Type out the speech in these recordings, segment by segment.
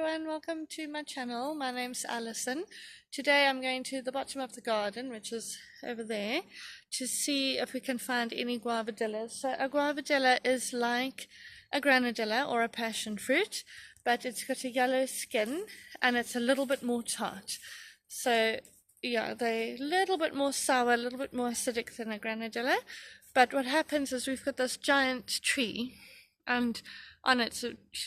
everyone, welcome to my channel. My name's Alison. Today I'm going to the bottom of the garden, which is over there, to see if we can find any guavadillas. So a guavadilla is like a granadilla or a passion fruit, but it's got a yellow skin and it's a little bit more tart. So yeah, they're a little bit more sour, a little bit more acidic than a granadilla. But what happens is we've got this giant tree, and on it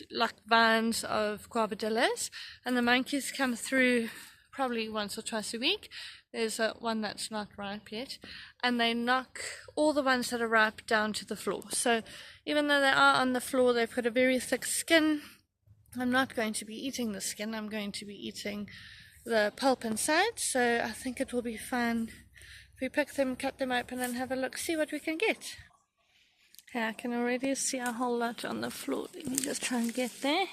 like vines of guavadillas, and the monkeys come through probably once or twice a week. There's one that's not ripe yet, and they knock all the ones that are ripe down to the floor. So even though they are on the floor, they've got a very thick skin. I'm not going to be eating the skin, I'm going to be eating the pulp inside. So I think it will be fun if we pick them, cut them open and have a look, see what we can get. Okay, I can already see a whole lot on the floor. Let me just try and get there.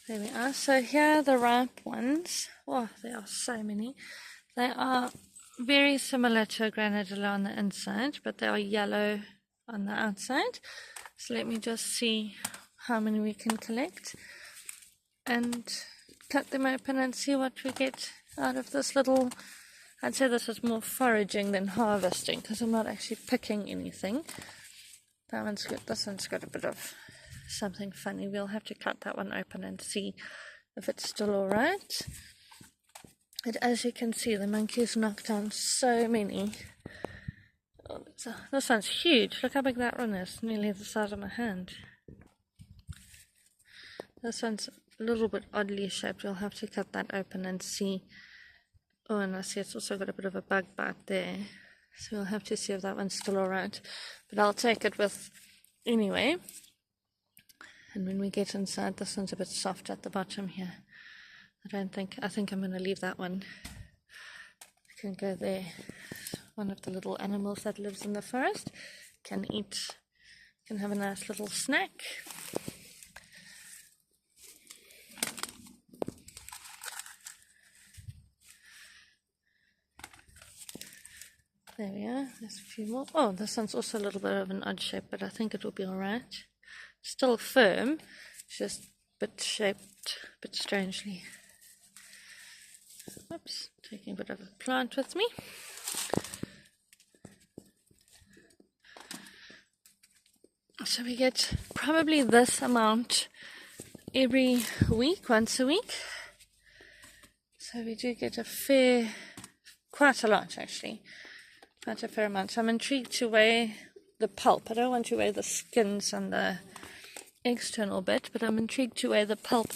There we are. So here are the ripe ones. Oh, there are so many. They are very similar to a granadilla on the inside, but they are yellow on the outside. So let me just see how many we can collect and cut them open and see what we get out of this little... I'd say this is more foraging than harvesting, because I'm not actually picking anything. That one's good. This one's got a bit of something funny. We'll have to cut that one open and see if it's still alright. But as you can see, the monkeys knocked down so many. Oh, this one's huge. Look how big that one is. Nearly the size of my hand. This one's a little bit oddly shaped. We'll have to cut that open and see. Oh, and I see it's also got a bit of a bug bite there. So we'll have to see if that one's still alright. But I'll take it with anyway. And when we get inside, this one's a bit soft at the bottom here. I think I'm going to leave that one. I can go there. One of the little animals that lives in the forest can eat, can have a nice little snack. There we are, there's a few more. Oh, this one's also a little bit of an odd shape, but I think it will be alright. Still firm, just a bit shaped, a bit strangely. Oops, taking a bit of a plant with me. So we get probably this amount every week, once a week. So we do get quite a lot actually. Quite a fair amount. So I'm intrigued to weigh the pulp. I don't want to weigh the skins and the external bit, but I'm intrigued to weigh the pulp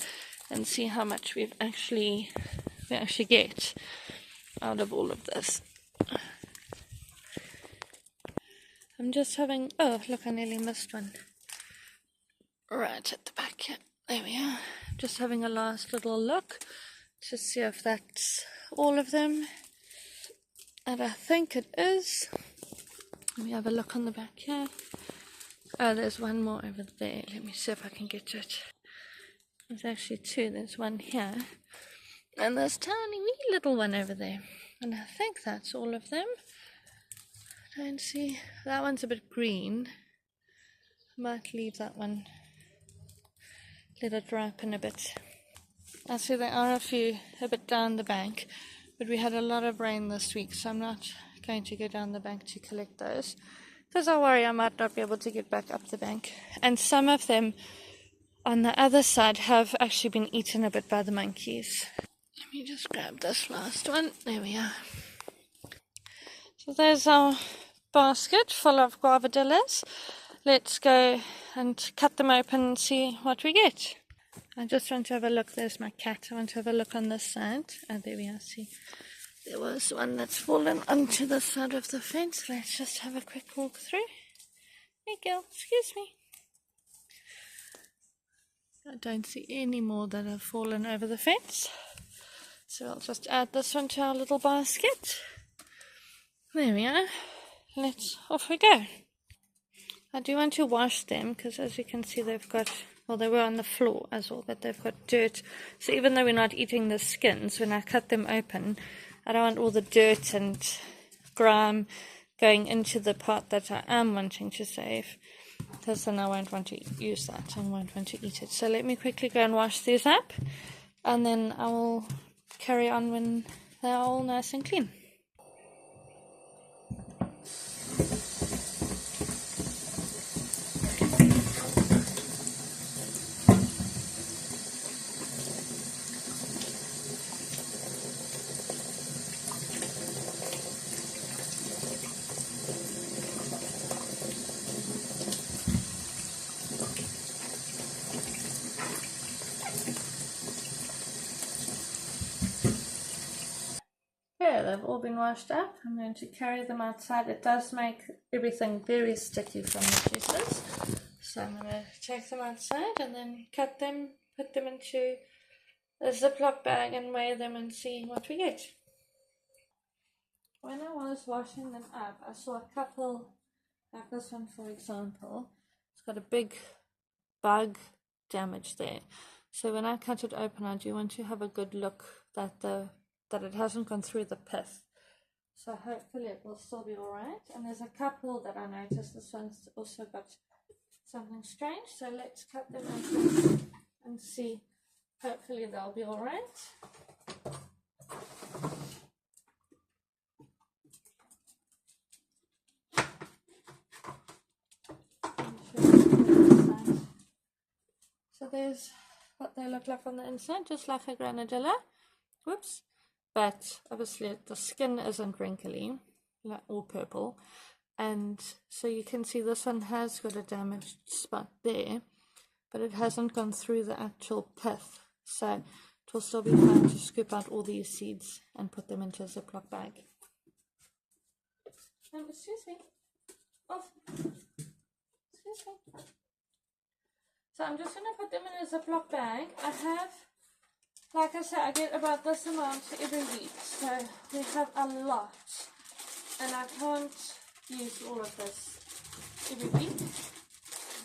and see how much we actually get out of all of this. I'm just having... Oh, look, I nearly missed one. Right at the back here. There we are. Just having a last little look to see if that's all of them. And I think it is. Let me have a look on the back here. Oh, there's one more over there. Let me see if I can get to it. There's actually two. There's one here. And there's a tiny wee little one over there. And I think that's all of them. I don't see. That one's a bit green. I might leave that one. Let it ripen a bit. I see there are a bit down the bank. But we had a lot of rain this week, so I'm not going to go down the bank to collect those, because I worry I might not be able to get back up the bank. And some of them on the other side have actually been eaten a bit by the monkeys. Let me just grab this last one. There we are. So there's our basket full of guavadillas. Let's go and cut them open and see what we get. I just want to have a look. There's my cat. I want to have a look on this side. Oh, there we are. See, there was one that's fallen onto the side of the fence. Let's just have a quick walk through. Hey, girl. Excuse me. I don't see any more that have fallen over the fence. So I'll just add this one to our little basket. There we are. Off we go. I do want to wash them, because as you can see, they've got... Well, they were on the floor as well, but they've got dirt. So even though we're not eating the skins, when I cut them open, I don't want all the dirt and grime going into the part that I am wanting to save, because then I won't want to use that and won't want to eat it. So let me quickly go and wash these up, and then I will carry on when they're all nice and clean. Okay, they've all been washed up. I'm going to carry them outside. It does make everything very sticky from the juices. So I'm going to take them outside and then cut them, put them into a Ziploc bag and weigh them and see what we get. When I was washing them up, I saw a couple, like this one for example. It's got a big bug damage there. So when I cut it open, I do want to have a good look that it hasn't gone through the pith. So hopefully it will still be alright. And there's a couple that I noticed. This one's also got something strange. So let's cut them open and see. Hopefully they'll be alright. So there's what they look like on the inside, just like a granadilla. Whoops. But obviously the skin isn't wrinkly or purple, and so you can see this one has got a damaged spot there, but it hasn't gone through the actual pith, so it will still be fine to scoop out all these seeds and put them into a Ziploc bag. Excuse me. Off. Excuse me. So I'm just going to put them in a Ziploc bag. I have, like I said, I get about this amount every week, so we have a lot, and I can't use all of this every week.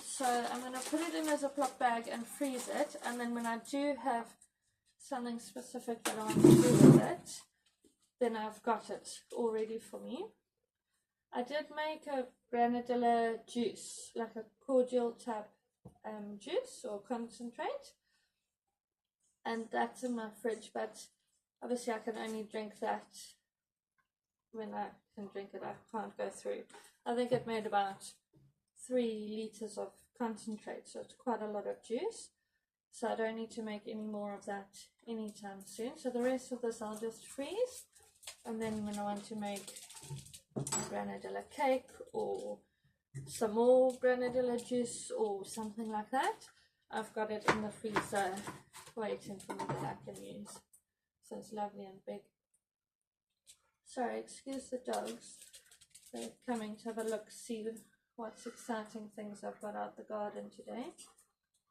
So I'm going to put it in a Ziploc bag and freeze it, and then when I do have something specific that I want to do with it, then I've got it all ready for me. I did make a granadilla juice, like a cordial type juice or concentrate, and that's in my fridge, but obviously I can only drink that when I can drink it. I can't go through. I think it made about 3 liters of concentrate, so it's quite a lot of juice, so I don't need to make any more of that anytime soon. So the rest of this I'll just freeze, and then when I want to make a granadilla cake or some more granadilla juice or something like that, I've got it in the freezer waiting for me that I can use. So it's lovely and big. Sorry, excuse the dogs. They're coming to have a look, see what's exciting things I've got out the garden today.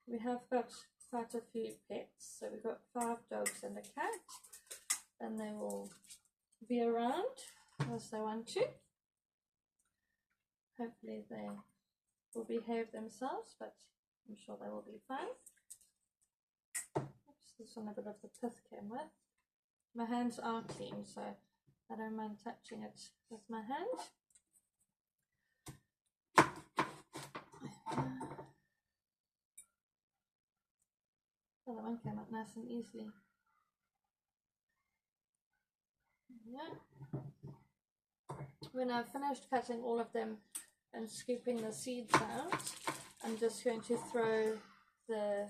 We have got quite a few pets. So we've got 5 dogs and a cat, and they will be around as they want to. Hopefully they will behave themselves, but I'm sure they will be fine. Oops, this one a bit of the pith came with. My hands are clean, so I don't mind touching it with my hand. Oh, that one came out nice and easily. Yeah. When I've finished cutting all of them and scooping the seeds out, I'm just going to throw the,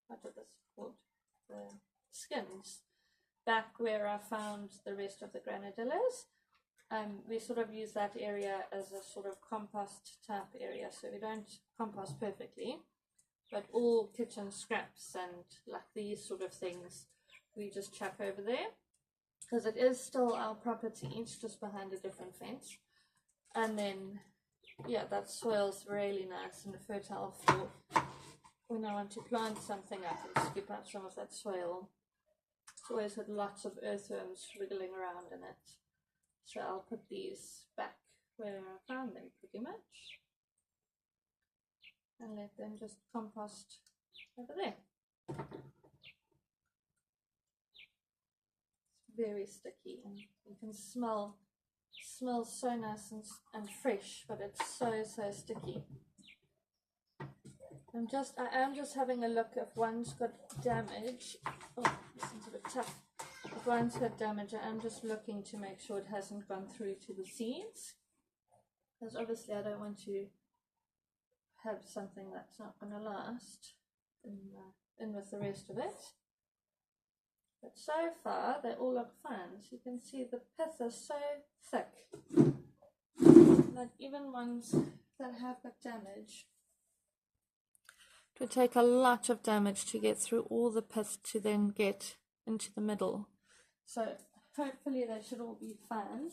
what is this called, the skins back where I found the rest of the granadillas. We sort of use that area as a sort of compost type area, so we don't compost perfectly, but all kitchen scraps and like these sort of things we just chuck over there, because it is still our property. It's just behind a different fence. And then yeah, that soil's really nice and fertile for when I want to plant something up and scoop out some of that soil. It's always had lots of earthworms wriggling around in it, so I'll put these back where I found them pretty much and let them just compost over there. It's very sticky, and you can smell so nice and fresh, but it's so sticky. I am just having a look if one's got damage. Oh, this one's a bit tough. If one's got damage, I am just looking to make sure it hasn't gone through to the seeds. Because obviously I don't want to have something that's not going to last in with the rest of it. But so far they all look fine. So you can see the pith is so thick that even ones that have got damage, it would take a lot of damage to get through all the pith to then get into the middle. So hopefully they should all be fine,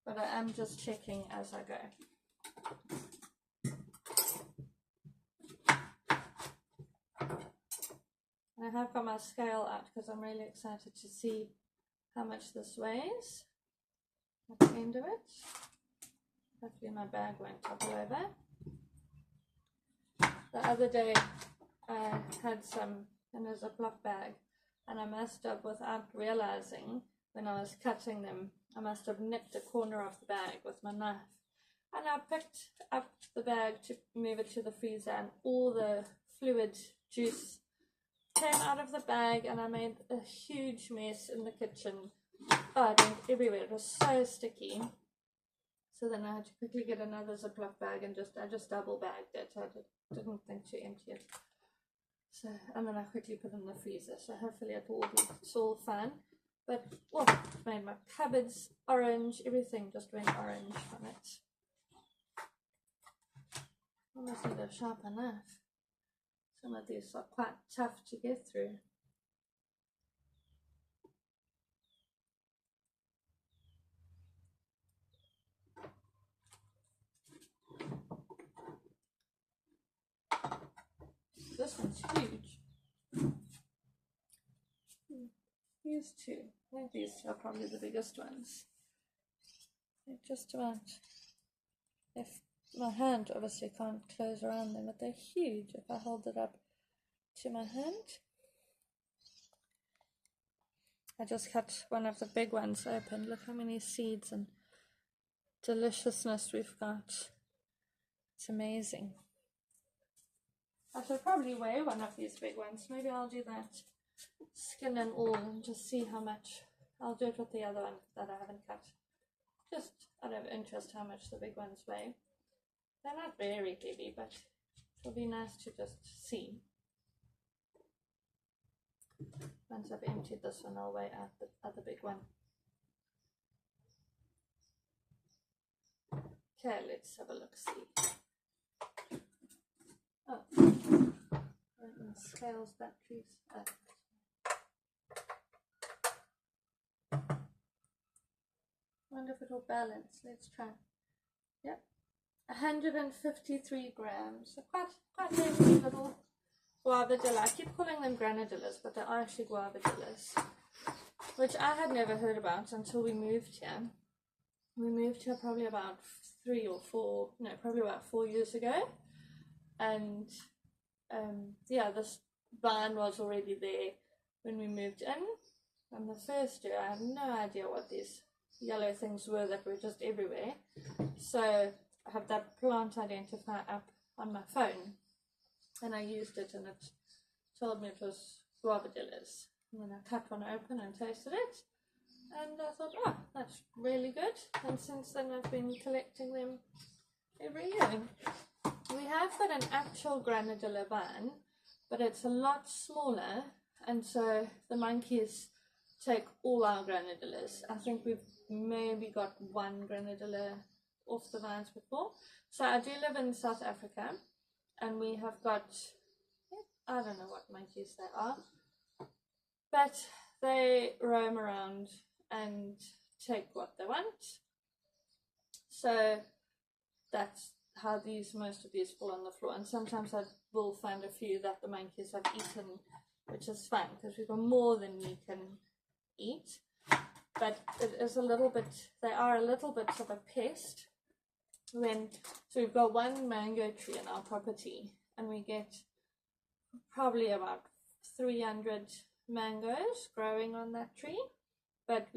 but I am just checking as I go. I have got my scale out because I'm really excited to see how much this weighs at the end of it. Hopefully my bag won't topple over. The other day I had some in a Ziploc bag, and I messed up without realizing. When I was cutting them, I must have nipped a corner of the bag with my knife, and I picked up the bag to move it to the freezer, and all the fluid juice came out of the bag, and I made a huge mess in the kitchen. Oh, it went everywhere. It was so sticky. So then I had to quickly get another Ziploc bag and I just double bagged it. I didn't think to empty it. So, and then I quickly put it in the freezer. So hopefully it's all fine. But oh, it made my cupboards orange. Everything just went orange from it. Almost need a sharper knife. Some of these are quite tough to get through. This one's huge. Here's two. I think these are probably the biggest ones. They're just about, if my hand obviously can't close around them, but they're huge if I hold it up to my hand. I just cut one of the big ones open. Look how many seeds and deliciousness we've got. It's amazing. I should probably weigh one of these big ones. Maybe I'll do that, skin and all, and just see how much. I'll do it with the other one that I haven't cut. Just out of interest how much the big ones weigh. They're not very heavy, but it'll be nice to just see. Once I've emptied this one, I'll weigh out the other big one. Okay, let's have a look-see. Oh, and scales, batteries. Wonder if it will balance. Let's try. Yep, 153 grams. So quite heavy little guavadilla. I keep calling them granadillas, but they are actually guavadillas, which I had never heard about until we moved here. We moved here probably about 4 years ago. And yeah, this vine was already there when we moved in. And the first year, I had no idea what these yellow things were that were just everywhere. So I have that plant identifier up on my phone, and I used it, and it told me it was guavadillas. And then I cut one open and tasted it, and I thought, oh, that's really good. And since then I've been collecting them every year. We have got an actual granadilla vine, but it's a lot smaller, and so the monkeys take all our granadillas. I think we've maybe got one granadilla off the vines before. So I do live in South Africa, and we have got, I don't know what monkeys they are, but they roam around and take what they want. So that's how most of these fall on the floor, and sometimes I will find a few that the monkeys have eaten, which is fun because we've got more than we can eat. But it is they are a little bit of a pest. So we've got one mango tree in our property, and we get probably about 300 mangoes growing on that tree, but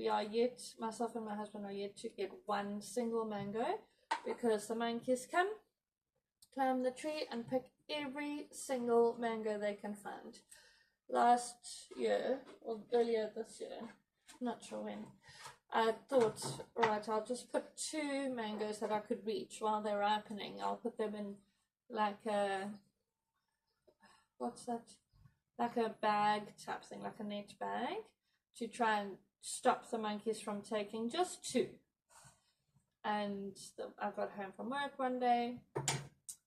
myself and my husband are yet to get one single mango, because the monkeys climb the tree and pick every single mango they can find. Last year, or earlier this year, not sure when, I thought, right, I'll just put 2 mangoes that I could reach while they're ripening. I'll put them in like a, what's that? Like a bag type thing, like a net bag, to try and stop the monkeys from taking just 2. And I got home from work one day,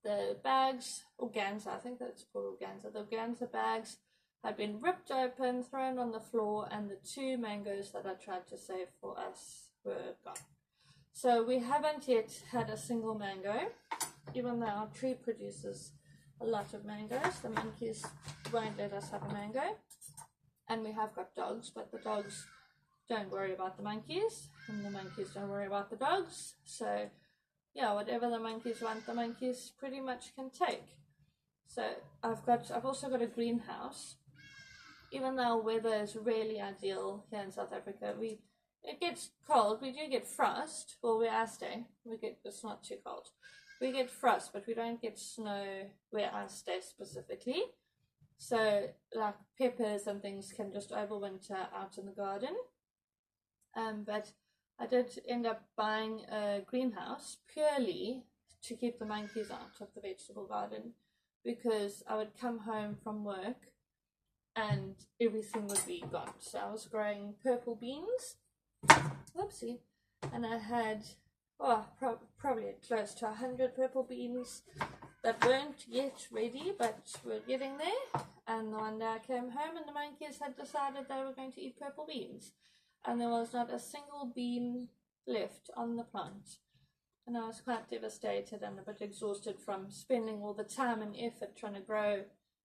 the bags, organza, I think that's called organza, the organza bags had been ripped open, thrown on the floor, and the 2 mangoes that I tried to save for us were gone. So we haven't yet had a single mango, even though our tree produces a lot of mangoes. The monkeys won't let us have a mango, and we have got dogs, but the dogs don't worry about the monkeys, and the monkeys don't worry about the dogs. So yeah, whatever the monkeys want, the monkeys pretty much can take. So I've also got a greenhouse. Even though weather is really ideal here in South Africa, it gets cold. We do get frost. Well, where I stay, it's not too cold. We get frost, but we don't get snow where I stay specifically. So like peppers and things can just overwinter out in the garden. But I did end up buying a greenhouse purely to keep the monkeys out of the vegetable garden, because I would come home from work and everything would be gone. So I was growing purple beans, whoopsie, and I had probably close to 100 purple beans that weren't yet ready, but were getting there. And one day I came home and the monkeys had decided they were going to eat purple beans, and there was not a single bean left on the plant. And I was quite devastated and a bit exhausted from spending all the time and effort trying to grow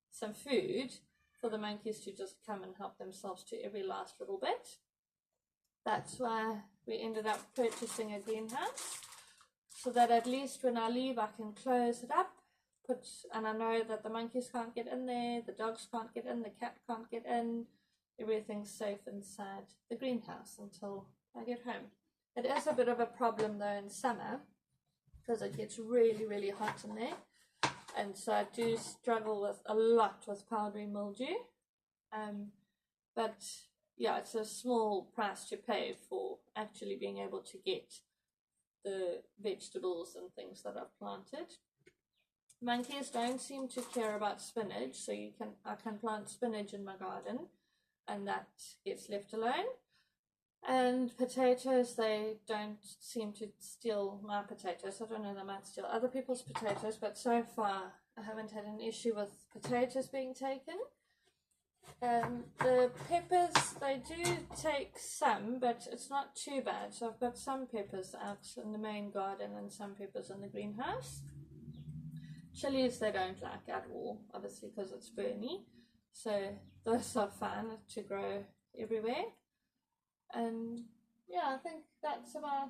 some food for the monkeys to just come and help themselves to every last little bit. That's why we ended up purchasing a greenhouse, so that at least when I leave I can close it up, and I know that the monkeys can't get in there, the dogs can't get in, the cat can't get in, everything's safe inside the greenhouse until I get home. It is a bit of a problem though in summer, because it gets really, really hot in there. And so I do struggle a lot with powdery mildew. But yeah, it's a small price to pay for actually being able to get the vegetables and things that I've planted. Monkeys don't seem to care about spinach, so I can plant spinach in my garden and that gets left alone. And potatoes, they don't seem to steal my potatoes. I don't know, they might steal other people's potatoes, but so far I haven't had an issue with potatoes being taken. The peppers, they do take some, but it's not too bad. So I've got some peppers out in the main garden and some peppers in the greenhouse. Chilies they don't like at all, obviously, because it's ferny. So those are fine to grow everywhere. And yeah, I think that's about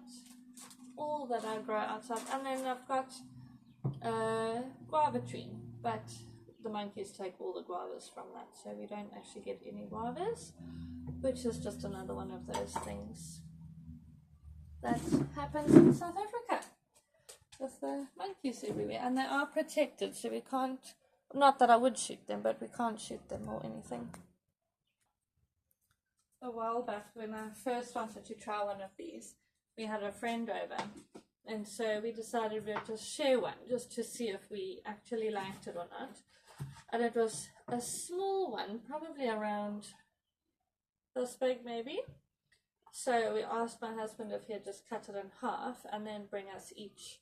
all that I grow outside. And then I've got a guava tree, but the monkeys take all the guavas from that, so we don't actually get any guavas, which is just another one of those things that happens in South Africa with the monkeys everywhere. And they are protected, so we can't, not that I would shoot them, but we can't shoot them or anything. A while back, when I first wanted to try one of these, we had a friend over, and so we decided we'd just share one just to see if we actually liked it or not. And it was a small one, probably around this big maybe. So we asked my husband if he'd just cut it in half and then bring us each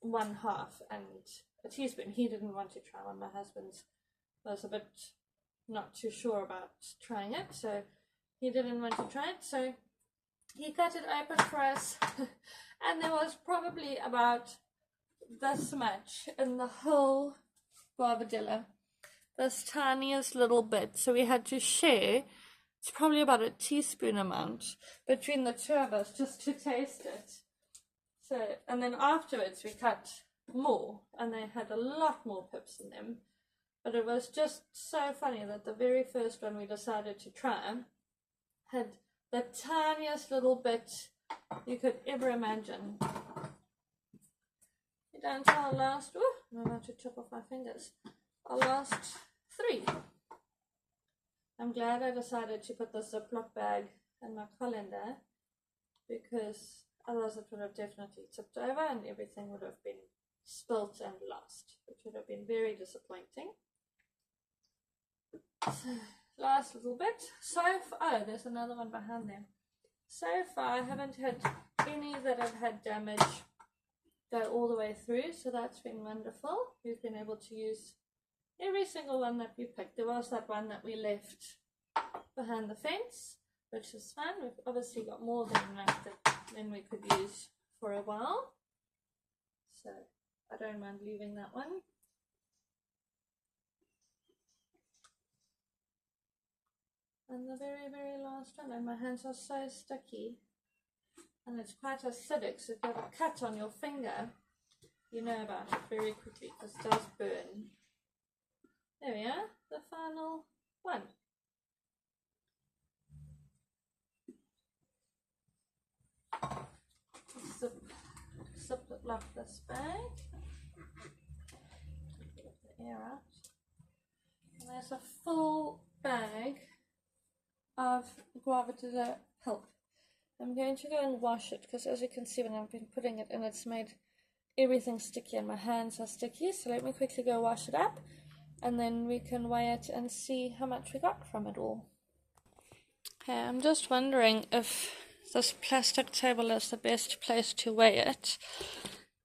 one half and a teaspoon. He didn't want to try one. My husband was a bit not too sure about trying it, so he didn't want to try it, so he cut it open for us and there was probably about this much in the whole guavadilla, this tiniest little bit. So we had to share, it's probably about a teaspoon amount between the two of us just to taste it. So, and then afterwards we cut more and they had a lot more pips in them. But it was just so funny that the very first one we decided to try had the tiniest little bit you could ever imagine. You don't tell last, I'm about to chop off my fingers. Our last 3. I'm glad I decided to put the Ziploc bag in my colander, because otherwise it would have definitely tipped over and everything would have been spilt and lost, which would have been very disappointing. So, last little bit. So far, oh, there's another one behind them. So far, I haven't had any that have had damage go all the way through, so that's been wonderful. We've been able to use every single one that we picked. There was that one that we left behind the fence, which is fun. We've obviously got more than enough than we could use for a while, so I don't mind leaving that one. And the very, very last one, and my hands are so sticky, and it's quite acidic, so if you have a cut on your finger, you know about it very quickly, because it does burn. There we are, the final one. Zip lock this bag, get the air out, and there's a full bag of guavadilla pulp. I'm going to go and wash it, because as you can see when I've been putting it in, it's made everything sticky and my hands are sticky, so let me quickly go wash it up and then we can weigh it and see how much we got from it all. Okay, I'm just wondering if this plastic table is the best place to weigh it,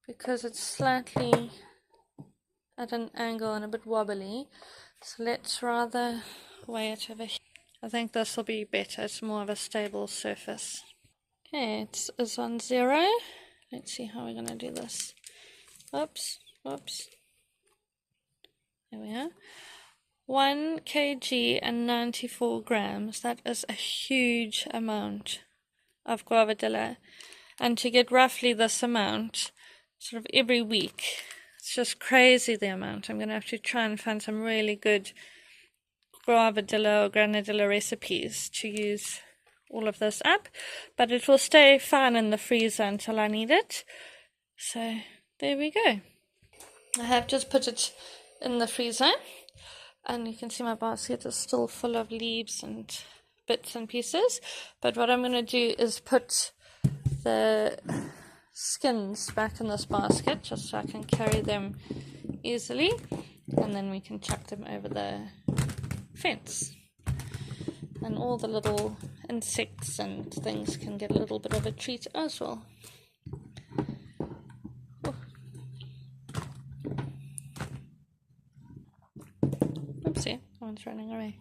because it's slightly at an angle and a bit wobbly, so let's rather weigh it over here. I think this will be better, it's more of a stable surface. Okay, it's on 0. Let's see how we're going to do this. Oops. There we are. 1 kg and 94 grams. That is a huge amount of guavadilla. And to get roughly this amount, sort of every week, it's just crazy the amount. I'm going to have to try and find some really good guavadilla or granadilla recipes to use all of this up, but it will stay fine in the freezer until I need it. So there we go. I have just put it in the freezer, and you can see my basket is still full of leaves and bits and pieces, but what I'm going to do is put the skins back in this basket just so I can carry them easily, and then we can chuck them over the fence, and all the little insects and things can get a little bit of a treat as well. Oh. Oopsie, someone's running away.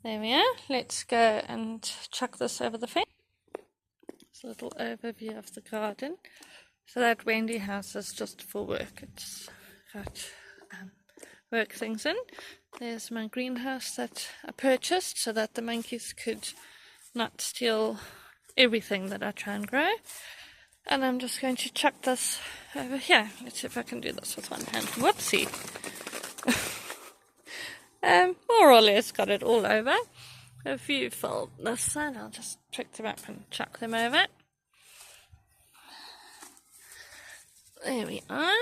There we are. Let's go and chuck this over the fence. It's a little overview of the garden. So that Wendy house is just for work. It's got work things in. There's my greenhouse that I purchased so that the monkeys could not steal everything that I try and grow. And I'm just going to chuck this over here. Let's see if I can do this with one hand. Whoopsie. More or less got it all over. A few fell this side. I'll just pick them up and chuck them over. There we are.